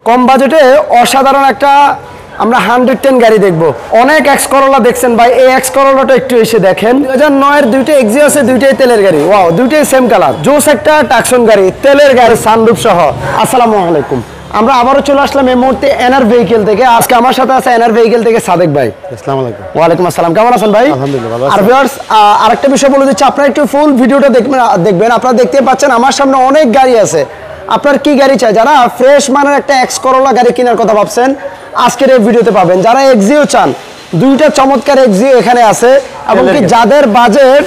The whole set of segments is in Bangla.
কম বাজেটে অসাধারণ একটা আমরা 110 গাড়ি দেখবো। অনেক এক্স করোলা দেখছেন ভাই, এই এক্স করোলাটা একটু এসে দেখেন। 2009 এর দুইটা এক্সিও আছে, দুইটাই তেলের গাড়ি। ওয়াও, দুইটাই সেম কালার, জোস একটা টাকসন গাড়ি, তেলের গাড়ি, সানরুফ সহ। আসসালামু আলাইকুম, আমরা আবারও চলে আসলাম এই মুহূর্তে এনআর ভেহিকেল থেকে। আজকে আমার সাথে আছে এনআর ভেহিকেল থেকে সাদেক ভাই। আসসালামু আলাইকুম। ওয়ালাইকুম আসসালাম, কেমন আছেন ভাই? আলহামদুলিল্লাহ ভালো আছি। আর ভিউয়ার্স, আরেকটা বিষয় বলে দিচ্ছি, আপনারা একটু ফুল ভিডিওটা দেখবেন। আপনারা দেখতে পাচ্ছেন আমার সামনে অনেক গাড়ি আছে। আপনার কি গাড়ি চাই? যারা ফ্রেশ মানের একটা এক্স করোলা গাড়ি কেনার কথা ভাবছেন, আজকের এই ভিডিওতে পাবেন। যারা এক্সিও চান, দুইটা চমৎকার এক্সিও এখানে আছে। এবং কি যাদের বাজেট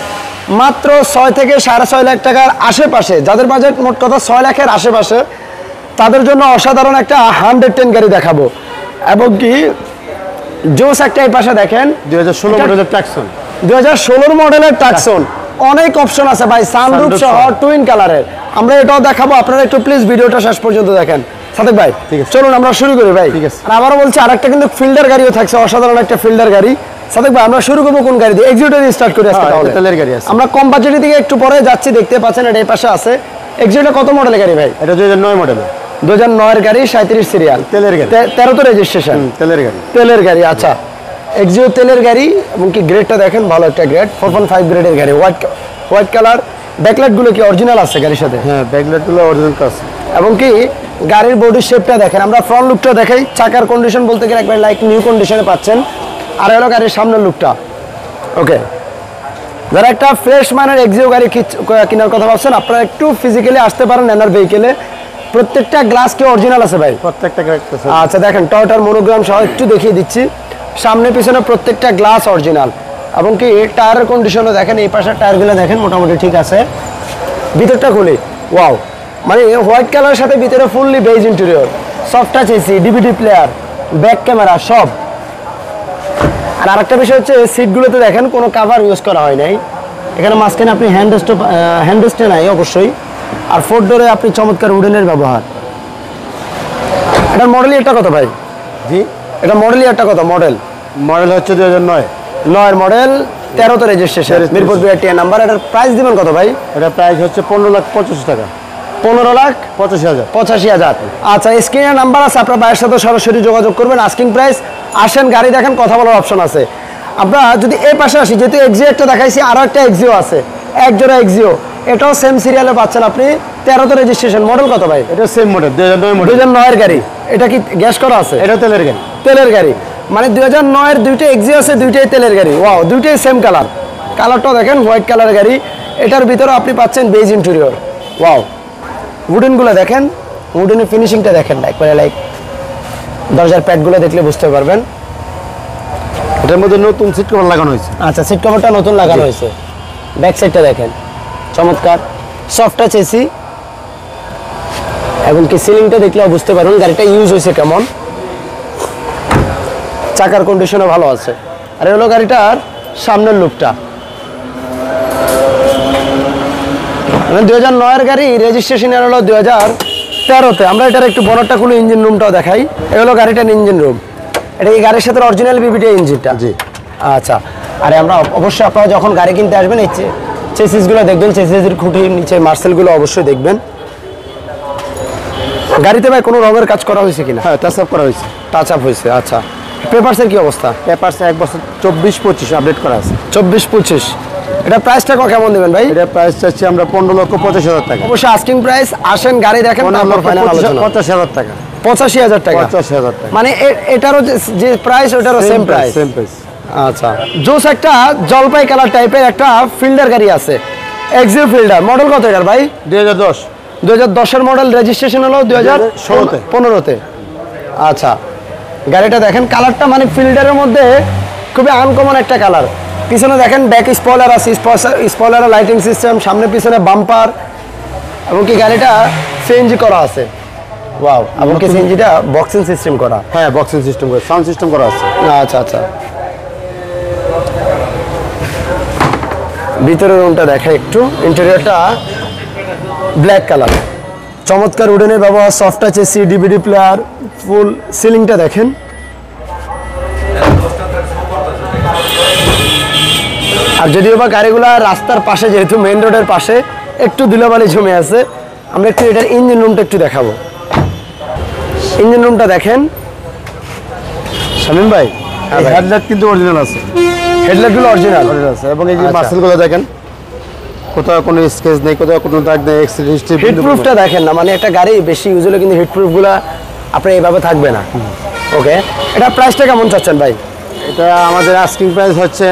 মাত্র 6 থেকে 6.5 লাখ টাকার আশেপাশে, যাদের বাজেট মোট কথা 6 লাখের আশেপাশে, তাদের জন্য অসাধারণ একটা 110 গাড়ি দেখাবো। এবং কি জোস একটা এই পাশে দেখেন, 2016 মডেলের ট্যাক্সন, 2016 মডেলের ট্যাক্সন। অনেক অপশন আছে ভাই, সানরুফ সহ টুইন কালারের। আমরা এটাও দেখাবো, আপনারা একটু প্লিজ ভিডিওটা শেষ পর্যন্ত দেখেন। সাদেক ভাই চলুন আমরা শুরু করি ভাই। ঠিক আছে। আর আবারও বলছি, আরেকটা কিন্তু ফিল্ডার গাড়িও থাকছে, অসাধারণ একটা ফিল্ডার গাড়ি। সাদেক ভাই, আমরা শুরু করবো কোন গাড়ি দিয়ে? এক্সিওটা দিয়ে স্টার্ট করি আজকে তাহলে। তেলের গাড়ি আছে। আমরা কম বাজেটের দিকে একটু পরে যাচ্ছি, দেখতে পাচ্ছেন এটা এই পাশে আছে। এক্সিওটা কত মডেলের গাড়ি ভাই? এটা 2009 মডেল, 2009 এর গাড়ি, 37 সিরিয়াল, তেলের গাড়ি, 13 তো রেজিস্ট্রেশন। তেলের গাড়ি, তেলের গাড়ি। আচ্ছা, এক্সিও তেলের গাড়ি। এবং কি গ্রেডটা দেখেন, ভালো একটা গ্রেড, 4.5 গ্রেডের গাড়ি, হোয়াইট কালার। ব্যাকলাইট গুলো কি অরিজিনাল আছে গাড়ির সাথে? হ্যাঁ, ব্যাকলাইট গুলো অরিজিনাল আছে। এবং কি গাড়ির বডি শেপটা দেখেন। আমরা ফ্রন্ট লুকটা দেখাই, চাকার কন্ডিশন বলতে গেলে একবার লাইক নিউ কন্ডিশনে পাচ্ছেন। আর হলো গাড়ির সামনের লুকটা। ওকে, যারা একটা ফ্রেশ মানের এক্সিও গাড়ি কেনার কথা ভাবছেন, আপনারা একটু ফিজিক্যালি আসতে পারেন এনআর ভেহিকেলে। প্রত্যেকটা গ্লাস কি অরিজিনাল আছে ভাই? প্রত্যেকটা গাড়ি আছে। আচ্ছা দেখেন, টয়োটার মনোগ্রাম সহ একটু দেখিয়ে দিচ্ছি। সামনে পিছনে প্রত্যেকটা গ্লাস অরিজিনাল। এবং কি টায়ারের কন্ডিশনও দেখেন, এই পাশের টায়ারগুলো দেখেন মোটামুটি ঠিক আছে। ভিতরটা খুলি, ওয়াও, মানে হোয়াইট কালারের সাথে ভিতরে fully beige interior, soft touch AC, DVD player, back camera সব। আর আরেকটা বিষয় হচ্ছে, সিটগুলোতে দেখেন কোনো কাভার ইউজ করা হয় নাই। এখানে মাঝখানে আপনি হ্যান্ডরেস্টে নাই অবশ্যই। আর 4 ডোরে আপনি চমৎকার উডেনের ব্যবহার। এটার মডেল এটা কত ভাই? জি, এটা মডেল একটা কত? মডেল হচ্ছে 2009 এর মডেল, 13 তে রেজিস্ট্রেশন, মিরপুর বিআরটি নাম্বার। এটার প্রাইস দিবেন কত ভাই? এটা প্রাইস হচ্ছে 15,85,000 টাকা। 15,85,000। আচ্ছা, স্ক্রিনের নাম্বার আছে, আপনার ভাইয়ের সাথে সরাসরি যোগাযোগ করবেন। আস্কিং প্রাইস, আসেন গাড়ি দেখেন, কথা বলার অপশন আছে। আমরা যদি এই পাশে আসি, যেহেতু এক্সিও একটা দেখাইছি, আরও একটা এক্সিও আছে, এক জোড়া এক্সিও। এটাও সেম সিরিয়ালে পাচ্ছেন আপনি, 13 তে রেজিস্ট্রেশন। মডেল কত ভাই? এটা সেম মডেল, 2009 মডেল। 2009 এর গাড়ি। এটা কি গ্যাস করা আছে? এটা তেলের গাড়ি, তেলের গাড়ি। মানে 2009 এর দুইটা এক্সিও আছে, দুইটাই তেলের গাড়ি। ওয়াও, দুইটাই সেম কালার। কালারটাও দেখেন, হোয়াইট কালারের গাড়ি। এটার ভিতরে আপনি পাচ্ছেন বেজ ইন্টেরিয়র। ওয়াও, উডেনগুলো দেখেন, উডেনের ফিনিশিংটা দেখেন, একবারে লাইক দরজার প্যাডগুলো দেখলে বুঝতে পারবেন। এটার মধ্যে নতুন সিট কভার লাগানো হয়েছে। আচ্ছা, সিট কভারটা নতুন লাগানো হয়েছে। ব্যাক সাইডটা দেখেন, চমৎকার, সফট টাচ এসি। এবং কি সিলিংটা দেখলেও বুঝতে পারবেন গাড়িটা ইউজ হয়েছে কেমন। চাকার কন্ডিশনও ভালো আছে। আর হলো গাড়িটার সামনের লুকটা, মানে 2009 এর গাড়ি, রেজিস্ট্রেশন এর হলো 2013 তে। আমরা এটার একটু বড়টা খুলে ইঞ্জিন রুমটাও দেখাই। এই হলো গাড়িটার ইঞ্জিন রুম। এটা কি গাড়ির সাথে অরিজিনাল বিবিটি ইঞ্জিনটা? জি। আচ্ছা, আরে আমরা অবশ্যই, আপনারা যখন গাড়ি কিনতে আসবেন এই চেসিসগুলো দেখবেন, চেসিসের খুঁটির নিচে মার্সেলগুলো অবশ্যই দেখবেন। গাড়িতে ভাই কোনো রঙের কাজ করা হয়েছে কিনা? হ্যাঁ, টাচ আপ করা হয়েছে। টাচ আপ হয়েছে। আচ্ছা, পেপারসের কি অবস্থা? পেপারস 1 বছর 24-25 আপডেট করা আছে। 24-25। এটা প্রাইসটা কেমন দেবেন ভাই? এটা প্রাইস চাচ্ছি আমরা 15,85,000 টাকা। অবশ্যই আস্কিং প্রাইস, আসেন গাড়ি দেখেন, তারপর ফাইনাল আলোচনা। 85,000 টাকা। 85,000 টাকা। 85,000 টাকা। মানে এটারও যে প্রাইস, ওটারও সেম প্রাইস। Same price. আচ্ছা, জোস একটা জলপাই কালার টাইপের একটা ফিল্ডার গাড়ি আছে, এক্সিও ফিল্ডার। মডেল কত এটার ভাই? 2010 এর মডেল, রেজিস্ট্রেশন হলো 2015 তে। আচ্ছা, গাড়িটা দেখেন, কালারটা মানে ফিল্ডারের মধ্যে খুবই আনকমন একটা কালার। পিছনে দেখেন ব্যাক স্পয়লার আছে, স্পয়লার লাইটিং সিস্টেম, সামনে পিছনে বাম্পার। এবং কি গাড়িটা সিএনজি করা আছে। ওয়াও, এবং কি সিএনজিটা বক্সিং সিস্টেম করা। হ্যাঁ, বক্সিং সিস্টেম করা, সাউন্ড সিস্টেম করা আছে। আচ্ছা আচ্ছা, ভিতরের রুমটা দেখা একটু। ইন্টেরিয়রটা ব্ল্যাক কালার, চমৎকার উডেনের ব্যবহার, soft touch AC, DVD player, full সিলিংটা দেখেন। আর যদিও বা গাড়িগুলা রাস্তার পাশে, যেহেতু মেইন রোডের পাশে, একটু ধুলাবালি জমে আছে। আমরা একটু এটার ইঞ্জিন রুমটা একটু দেখাবো। ইঞ্জিন রুমটা দেখেন শামীম ভাই হ্যাঁ ভাই। হেডলাইট কিন্তু অরিজিনাল আছে, হেডলাইটগুলো অরিজিনাল আছে এবং এই যে আচ্ছা। মার্সেলগুলো দেখেন, কোথাও কোনো স্কেচ নেই, কোথাও কোনো দাগ নেই, এক্সিডেন্ট হিস্ট্রি। হিট প্রুফটা দেখেন না, মানে একটা গাড়ি বেশি ইউজ হলে কিন্তু হিট প্রুফগুলো আপনার এইভাবে থাকবে না। ওকে, এটা প্রাইসটা কেমন চাচ্ছেন ভাই? এটা আমাদের আস্কিং প্রাইস হচ্ছে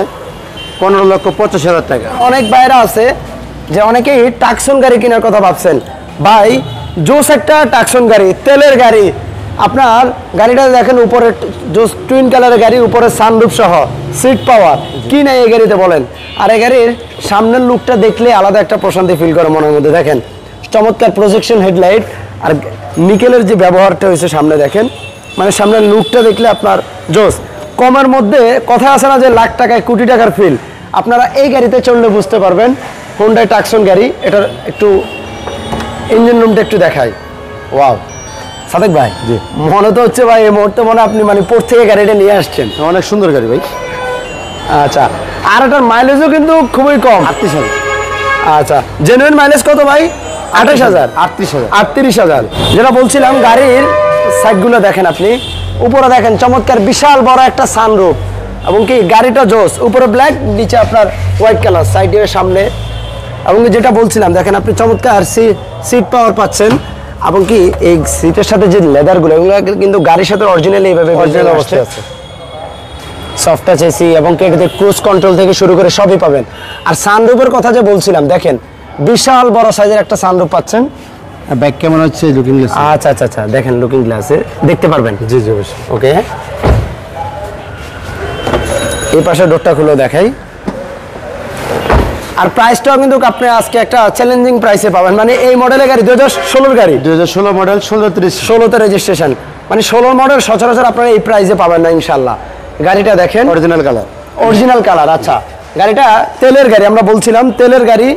15,85,000 টাকা। অনেক বাইরা আছে যে অনেকেই টাকসন গাড়ি কেনার কথা ভাবছেন। ভাই জোস একটা টাকসন গাড়ি, তেলের গাড়ি, আপনার গাড়িটা দেখেন উপরে জোস টুইন কালারের গাড়ি, উপরে সানরুফ সহ, সিট পাওয়ার, কি নাই এই গাড়িতে বলেন। আর এই গাড়ির সামনের লুকটা দেখলে আলাদা একটা প্রশান্তি ফিল করে মনের মধ্যে। দেখেন চমৎকার প্রজেকশন হেডলাইট, আর নিকেলের যে ব্যবহারটা হয়েছে সামনে দেখেন, মানে সামনের লুকটা দেখলে আপনার জোস। কমের মধ্যে কথা আছে না যে লাখ টাকায় কোটি টাকার ফিল, আপনারা এই গাড়িতে চললে বুঝতে পারবেন। হোন্ডাই টাকসন গাড়ি, এটার একটু ইঞ্জিন রুমটা একটু দেখাই। ওয়াও সাদেক ভাই, জি। মনে তো হচ্ছে ভাই এই মুহূর্তে মনে হয় আপনি মানে পোর্ট থেকে গাড়িটা নিয়ে আসছেন। অনেক সুন্দর গাড়ি ভাই। আচ্ছা, আর এটার মাইলেজও কিন্তু খুবই কম। 38,000। আচ্ছা, জেনুইন মাইলেজ কত ভাই? 28,000, 38,000। 38,000। যেটা বলছিলাম, গাড়ির সাইডগুলো দেখেন আপনি, উপরে দেখেন চমৎকার বিশাল বড় একটা সানরুফ, এবং কি গাড়িটা জোস, উপরে ব্ল্যাক, নিচে আপনার হোয়াইট কালার, সাইডে সামনে। এবং যেটা বলছিলাম দেখেন আপনি চমৎকার সিট পাওয়ার পাচ্ছেন, এবং কি এই সিটের সাথে যে লেদারগুলো, এগুলো কিন্তু গাড়ির সাথে অরিজিনালি এইভাবে অরিজিনাল অবস্থায় অবস্থায় আছে। সফট টাচ এসি এবং এটাতে ক্রুজ কন্ট্রোল থেকে শুরু করে সবই পাবেন। আর সানরুফের কথা যে বলছিলাম, দেখেন বিশাল বড় সাইজের একটা সানরুফ পাচ্ছেন। ব্যাক কেমন হচ্ছে লুকিং গ্লাস? আচ্ছা আচ্ছা আচ্ছা, দেখেন লুকিং গ্লাসে দেখতে পারবেন। জি জি অবশ্যই। ওকে, এই পাশে ডোরটা খুলে দেখাই। আর প্রাইসটাও কিন্তু আপনি আজকে একটা চ্যালেঞ্জিং প্রাইসে পাবেন, মানে এই মডেলের গাড়ি 2016 গাড়ি, 2016 মডেল, 1630। 16তে রেজিস্ট্রেশন, মানে 16 মডেল সচরাচর আপনারা এই প্রাইসে পাবেন না ইনশাল্লাহ। গাড়িটা দেখেন অরিজিনাল কালার। Original colour. আচ্ছা, গাড়িটা তেলের গাড়ি, আমরা বলছিলাম তেলের গাড়ি,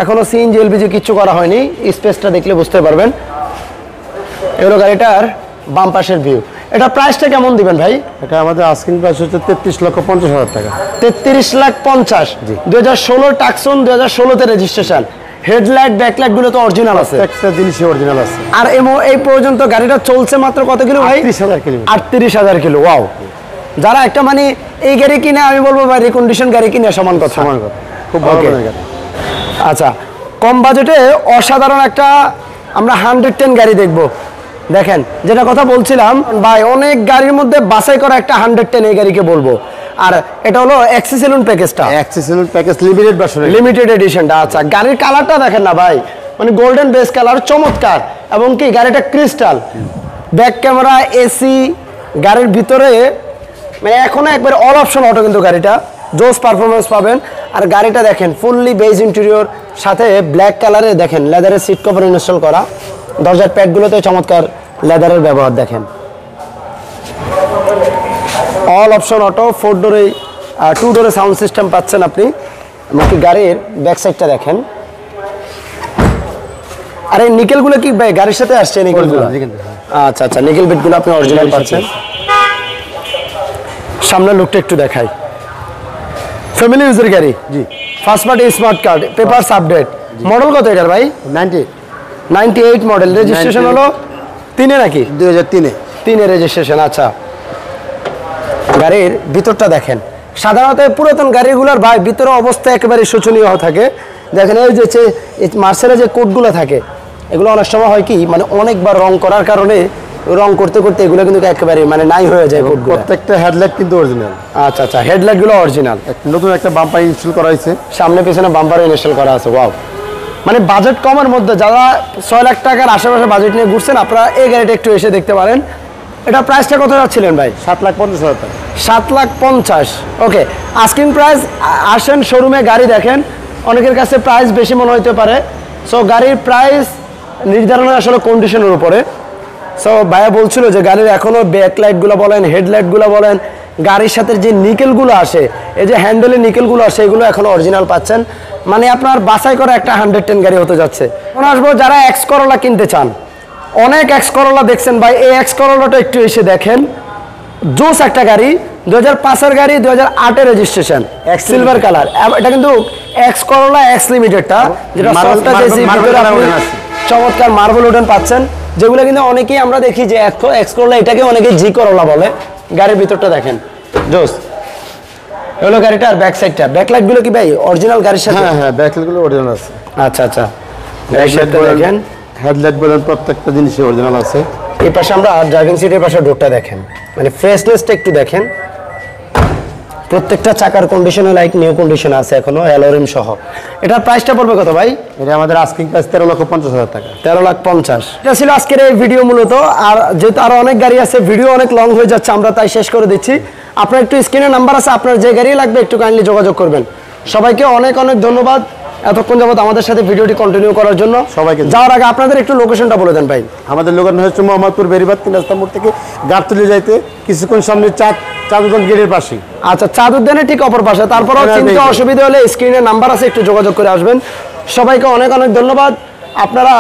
এখনো সিএনজি এলপিজি কিচ্ছু করা হয়নি। স্পেসটা দেখলে বুঝতে পারবেন। এগুলো গাড়িটার বাম পাশের ভিউ। এটা প্রাইসটা কেমন দিবেন ভাই? এটা আমাদের আস্কিং প্রাইস হচ্ছে 33,50,000 টাকা। 33,50,000। 2016 টাকসন, 2016তে রেজিস্ট্রেশন। হেডলাইট ব্যাকলাইট গুলো তো অরিজিনাল আছে, একটা জিনিসই অরিজিনাল আছে। আর এই পর্যন্ত গাড়িটা চলছে মাত্র কত কিলো ভাই? 38,000 কিলোমিটার। 38,000 কিলো। ওয়াও, যারা একটা মানে এই গাড়ি কিনে, আমি বলবো ভাই রিকন্ডিশন গাড়ি কিনে সমান কথা। সমান কথা, খুব ভালো Okay. মানের গাড়ি। আচ্ছা, কম বাজেটে অসাধারণ একটা আমরা 110 গাড়ি দেখব। দেখেন যেটা কথা বলছিলাম ভাই, অনেক গাড়ির মধ্যে বাছাই করা একটা 110 এই গাড়িকে বলবো। আর এটা হলো এক্সি সেলুন প্যাকেজটা, accessories package limited version. Limited এডিশনটা। আচ্ছা, গাড়ির কালারটা দেখেন না ভাই, মানে গোল্ডেন বেস কালার, চমৎকার। এবং কি গাড়িটা ক্রিস্টাল, ব্যাক ক্যামেরা, এসি, গাড়ির ভিতরে মানে এখনো একবার অল অপশন অটো, কিন্তু গাড়িটা জোস পারফরমেন্স পাবেন। আর গাড়িটা দেখেন ফুললি বেজ ইন্টেরিয়র, সাথে ব্ল্যাক কালারে দেখেন লেদারের সিট কভার ইনস্টল করা, দরজার প্যাডগুলোতে চমৎকার লেদারের ব্যবহার দেখেন। অল অপশন অটো, 4 ডোরে 2 ডোরে সাউন্ড সিস্টেম পাচ্ছেন আপনি। এমনকি গাড়ির ব্যাক সাইডটা দেখেন। আর এই নিকেলগুলো কি ভাই গাড়ির সাথে আসছে? নিকেলগুলো, আচ্ছা আচ্ছা, নিকেল বিটগুলো আপনি অরিজিনাল পাচ্ছেন। সামনের লুকটা একটু দেখাই। ফ্যামিলি ইউজের গাড়ি, জি। First party smart card, papers update. Model কত এটার ভাই? 98 মডেল। রেজিস্ট্রেশন হলো 3-এ নাকি? 2003-এ। 3-এ রেজিস্ট্রেশন। আচ্ছা, গাড়ির ভিতরটা দেখেন। সাধারণত পুরাতন গাড়িগুলোর ভাই ভিতরে অবস্থা একেবারে শোচনীয় থাকে। দেখেন এই যে মার্সেলের যে কোডগুলো থাকে, এগুলো অনেক সময় হয় কি, মানে অনেকবার রং করার কারণে রং করতে করতে এগুলো কিন্তু একেবারে মানে নাই হয়ে যায় কোডগুলো। প্রত্যেকটা হেডলাইট কিন্তু অরিজিনাল। আচ্ছা আচ্ছা, হেডলাইটগুলো অরিজিনাল। নতুন একটা বাম্পার ইনস্টল করা হয়েছে, সামনে পেছনে বাম্পার ইনস্টল করা আছে। ওয়াও, মানে বাজেট কমের মধ্যে যারা 6 লাখ টাকার আশেপাশে বাজেট নিয়ে ঘুরছেন, আপনারা এই গাড়িটা একটু এসে দেখতে পারেন। এটা প্রাইসটা কত যাচ্ছিলেন ভাই? 7,50,000 টাকা। 7,50,000। ওকে, আস্কিং প্রাইস। আসেন শোরুমে গাড়ি দেখেন, অনেকের কাছে প্রাইস বেশি মনে হতে পারে। সো গাড়ির প্রাইস নির্ধারণ আসলে কন্ডিশনের উপরে। সো ভাইয়া বলছিল যে গাড়ির এখনও ব্যাকলাইটগুলো বলেন, হেডলাইটগুলো বলেন, গাড়ির সাথে যে নিকেলগুলো আসে, এই যে হ্যান্ডেলে নিকেলগুলো আসে, এগুলো এখনও অরিজিনাল পাচ্ছেন। মানে আপনার বাছাই করা একটা 110 গাড়ি হতে যাচ্ছে। এখন আসবো যারা এক্স করোলা কিনতে চান। অনেক এক্স করোলা দেখছেন ভাই, এই এক্স করোলাটা একটু এসে দেখেন। জোস একটা গাড়ি, 2005-এর গাড়ি, 2008-এর রেজিস্ট্রেশন, সিলভার কালার। এটা কিন্তু এক্স করোলা এক্স লিমিটেডটা, যেটা সফট টাচ এসি, ভিতরে আপনি চমৎকার মার্বেল উডেন পাচ্ছেন। যেগুলো কিন্তু অনেকেই আমরা দেখি যে এক্স করোলা, এটাকে অনেকে জি করোলা বলে। গাড়ির ভিতরটা দেখেন, জোস। এগুলো গাড়িটার ব্যাক সাইডটা, ব্যাকলাইট গুলো কি ভাই অরিজিনাল গাড়ির সাথে? হ্যাঁ হ্যাঁ, ব্যাকলাইটগুলো অরিজিনাল আছে। আচ্ছা আচ্ছা, ব্যাক সাইডটা দেখেন, হেডলাইট বলেন প্রত্যেকটা জিনিসই অরিজিনাল আছে। এই পাশে আমরা ড্রাইভিং সিটের পাশে ডোরটা দেখেন, মানে ফ্রেশনেসটা একটু দেখেন। প্রত্যেকটা চাকার কন্ডিশনে লাইক নিউ কন্ডিশন আছে এখনো, অ্যালোরিম সহ। এটার প্রাইসটা পড়বে কত ভাই? এটা আমাদের আস্কিং প্রাইস 13,50,000 টাকা। 13,50,000। এটা ছিল আজকের এই ভিডিও মূলত। আর যেহেতু আরো অনেক গাড়ি আছে, ভিডিও অনেক লং হয়ে যাচ্ছে, আমরা তাই শেষ করে দিচ্ছি। আপনার একটু স্ক্রিনে নাম্বার আছে, আপনার যে গাড়ি লাগবে একটু কাইন্ডলি যোগাযোগ করবেন। সবাইকে অনেক অনেক ধন্যবাদ এতক্ষণ যাবত আমাদের সাথে ভিডিওটি কন্টিনিউ করার জন্য। সবাইকে যাওয়ার আগে আপনাদের একটু লোকেশনটা বলে দেন ভাই। আমাদের লোকেশন হচ্ছে মোহাম্মদপুর বেরিবাদ 3 রাস্তা মোড় থেকে গাবতলী যাইতে কিছুক্ষণ সামনে চাঁদুদ্দান গেটের পাশে। আচ্ছা, চাঁদুদ্দানের ঠিক অপর পাশে। তারপরও চিন্তা অসুবিধা হলে স্ক্রিনে নাম্বার আছে, একটু যোগাযোগ করে আসবেন। সবাইকে অনেক অনেক ধন্যবাদ। আপনারা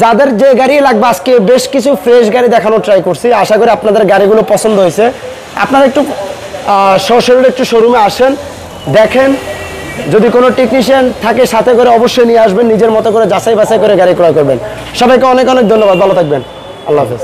যাদের যে গাড়ি লাগবে, আজকে বেশ কিছু ফ্রেশ গাড়ি দেখানোর ট্রাই করছি, আশা করি আপনাদের গাড়িগুলো পছন্দ হয়েছে। আপনারা একটু সশরীরে একটু শোরুমে আসেন, দেখেন। যদি কোনো টেকনিশিয়ান থাকে সাথে করে অবশ্যই নিয়ে আসবেন, নিজের মতো করে যাচাই বাছাই করে গাড়ি ক্রয় করবেন। সবাইকে অনেক অনেক ধন্যবাদ, ভালো থাকবেন, আল্লাহ হাফেজ।